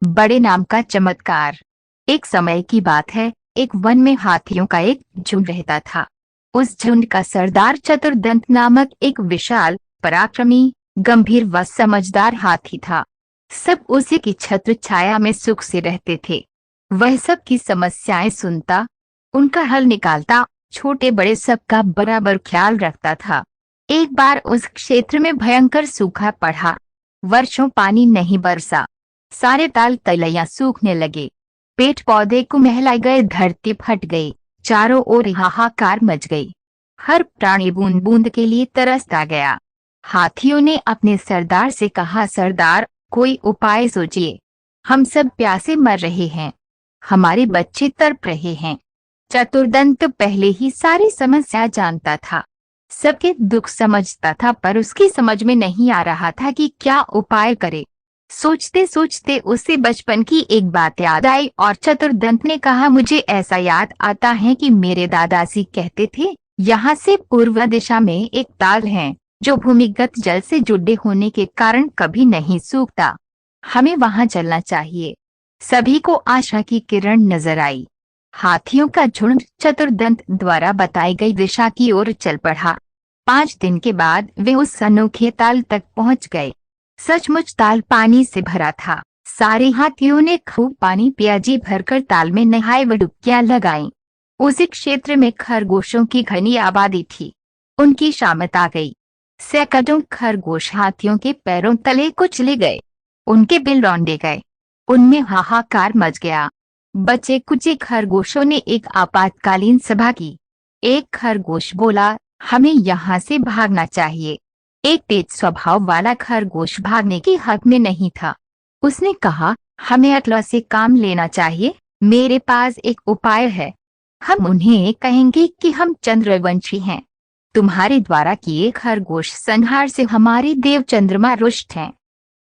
बड़े नाम का चमत्कार। एक समय की बात है, एक वन में हाथियों का एक झुंड रहता था। उस झुंड का सरदार चतुर्दंत नामक एक विशाल, पराक्रमी, गंभीर व समझदार हाथी था। सब उसी की छत्र छाया में सुख से रहते थे। वह सबकी समस्याएं सुनता, उनका हल निकालता, छोटे बड़े सबका बराबर ख्याल रखता था। एक बार उस क्षेत्र में भयंकर सूखा पड़ा। वर्षों पानी नहीं बरसा। सारे ताल तलैया सूखने लगे। पेड़ पौधे कुम्हला गए, धरती फट गई। चारों ओर हाहाकार मच गई। हर प्राणी बूंद बूंद के लिए तरसता गया। हाथियों ने अपने सरदार से कहा, सरदार, कोई उपाय सोचिए। हम सब प्यासे मर रहे हैं। हमारे बच्चे तड़प रहे हैं। चतुर्दंत पहले ही सारी समस्या जानता था, सबके दुख समझता था, पर उसकी समझ में नहीं आ रहा था कि क्या उपाय करे। सोचते सोचते उसे बचपन की एक बात याद आई और चतुर्दंत ने कहा, मुझे ऐसा याद आता है कि मेरे दादाजी कहते थे, यहाँ से पूर्व दिशा में एक ताल है जो भूमिगत जल से जुड़े होने के कारण कभी नहीं सूखता। हमें वहां चलना चाहिए। सभी को आशा की किरण नजर आई। हाथियों का झुंड चतुर्दंत द्वारा बताई गई दिशा की ओर चल पड़ा। 5 दिन के बाद वे उस अनोखे ताल तक पहुंच गए। सचमुच ताल पानी से भरा था। सारे हाथियों ने खूब पानी पिया, जी भरकर ताल में नहाए व डुबकियां लगाईं। उसी क्षेत्र में खरगोशों की घनी आबादी थी। उनकी शामत आ गई। सैकड़ों खरगोश हाथियों के पैरों तले कुचले गए। उनके बिल रौंदे गए। उनमें हाहाकार मच गया। बचे कुचे खरगोशों ने एक आपातकालीन सभा की। एक खरगोश बोला, हमें यहाँ से भागना चाहिए। एक तेज स्वभाव वाला खरगोश भागने के हक में नहीं था। उसने कहा, हमें अटला से काम लेना चाहिए। मेरे पास एक उपाय है। हम उन्हें कहेंगे कि हम चंद्रवंशी हैं। तुम्हारे द्वारा किए खरगोश संहार से हमारे देव चंद्रमा रुष्ट हैं।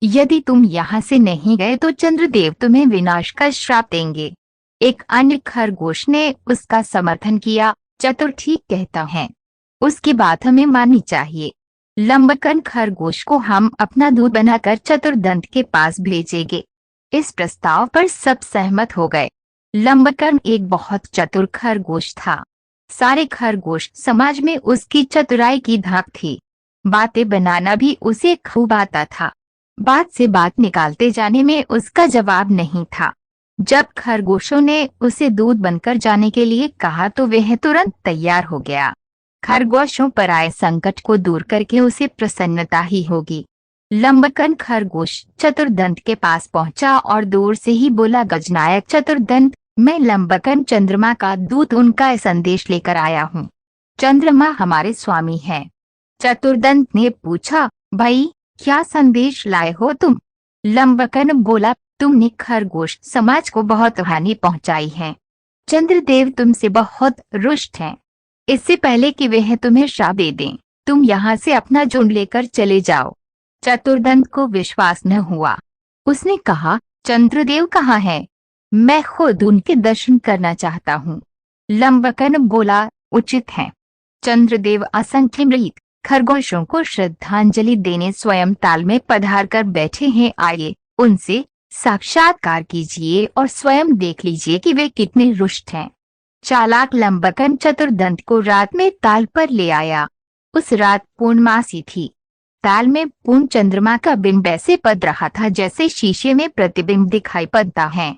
यदि तुम यहाँ से नहीं गए तो चंद्रदेव तुम्हें विनाश का श्राप देंगे। एक अन्य खरगोश ने उसका समर्थन किया, चतुर ठीक कहता है, उसकी बात हमें माननी चाहिए। लंबकन खरगोश को हम अपना दूध बनाकर चतुर्दंत के पास भेजेंगे। इस प्रस्ताव पर सब सहमत हो गए। लंबकन एक बहुत चतुर खरगोश था। सारे खरगोश समाज में उसकी चतुराई की धाक थी। बातें बनाना भी उसे खूब आता था। बात से बात निकालते जाने में उसका जवाब नहीं था। जब खरगोशों ने उसे दूध बनकर जाने के लिए कहा तो वह तुरंत तैयार हो गया। खरगोशों पर आए संकट को दूर करके उसे प्रसन्नता ही होगी। लंबकन खरगोश चतुर्दंत के पास पहुंचा और दूर से ही बोला, गजनायक चतुर्दंत, मैं लंबकन चंद्रमा का दूत उनका संदेश लेकर आया हूँ। चंद्रमा हमारे स्वामी हैं। चतुर्दंत ने पूछा, भाई क्या संदेश लाए हो तुम? लंबकन बोला, तुमने खरगोश समाज को बहुत हानि पहुंचाई है। चंद्रदेव तुमसे बहुत रुष्ट हैं। इससे पहले कि वह तुम्हें श्राप दे दें, तुम यहाँ से अपना झुंड लेकर चले जाओ। चतुर्दंत को विश्वास न हुआ। उसने कहा, चंद्रदेव कहाँ है? मैं खुद उनके दर्शन करना चाहता हूँ। लंबकन बोला, उचित है। चंद्रदेव असंख्य मृत खरगोशों को श्रद्धांजलि देने स्वयं ताल में पधार कर बैठे हैं। आइए उनसे साक्षात्कार कीजिए और स्वयं देख लीजिए कि वे कितने रुष्ट हैं। चालाक लंबकन चतुर्दंत को रात में ताल पर ले आया। उस रात पूर्णमासी थी। ताल में पूर्ण चंद्रमा का बिंब ऐसे पड़ रहा था जैसे शीशे में प्रतिबिंब दिखाई पड़ता है।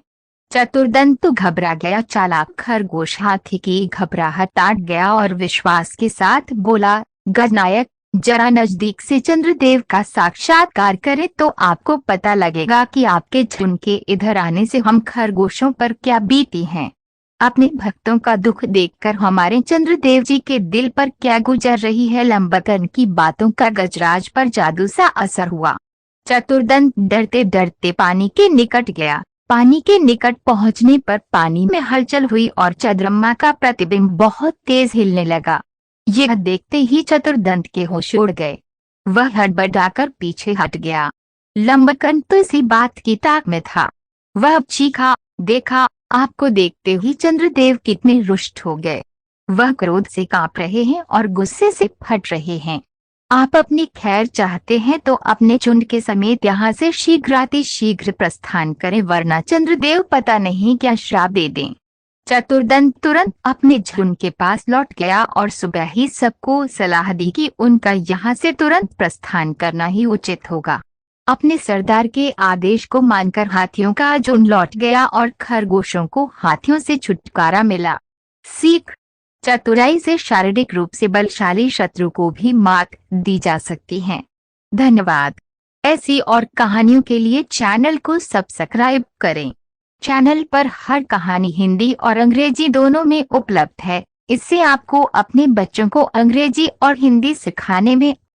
चतुर्दंत तो घबरा गया। चालाक खरगोश हाथी की घबराहट काट गया और विश्वास के साथ बोला, गजनायक, जरा नजदीक से चंद्रदेव का साक्षात्कार करें तो आपको पता लगेगा कि आपके झुंड के इधर आने से हम खरगोशों पर क्या बीती हैं। अपने भक्तों का दुख देखकर हमारे चंद्रदेव जी के दिल पर क्या गुजर रही है। लंबकन की बातों का गजराज पर जादू सा असर हुआ। चतुर्दंत डरते डरते पानी के निकट गया। पानी के निकट पहुंचने पर पानी में हलचल हुई और चंद्रमा का प्रतिबिंब बहुत तेज हिलने लगा। यह देखते ही चतुर्दंत के होश उड़ गए। वह हड़बड़ाकर पीछे हट गया। लंबकन तो इसी बात की ताक में था। वह चीखा, देखा, आपको देखते ही चंद्रदेव कितने रुष्ट हो गए। वह क्रोध से कांप रहे हैं और गुस्से से फट रहे हैं। आप अपनी खैर चाहते हैं तो अपने झुंड के समेत यहाँ से शीघ्रातिशीघ्र प्रस्थान करें, वरना चंद्रदेव पता नहीं क्या श्राप दे दें। चतुर्दंत तुरंत अपने झुंड के पास लौट गया और सुबह ही सबको सलाह दी कि उनका यहाँ से तुरंत प्रस्थान करना ही उचित होगा। अपने सरदार के आदेश को मानकर हाथियों का झुंड लौट गया और खरगोशों को हाथियों से छुटकारा मिला। सीख: चतुराई से शारीरिक रूप से बलशाली शत्रु को भी मात दी जा सकती है। धन्यवाद। ऐसी और कहानियों के लिए चैनल को सब्सक्राइब करें। चैनल पर हर कहानी हिंदी और अंग्रेजी दोनों में उपलब्ध है। इससे आपको अपने बच्चों को अंग्रेजी और हिंदी सिखाने में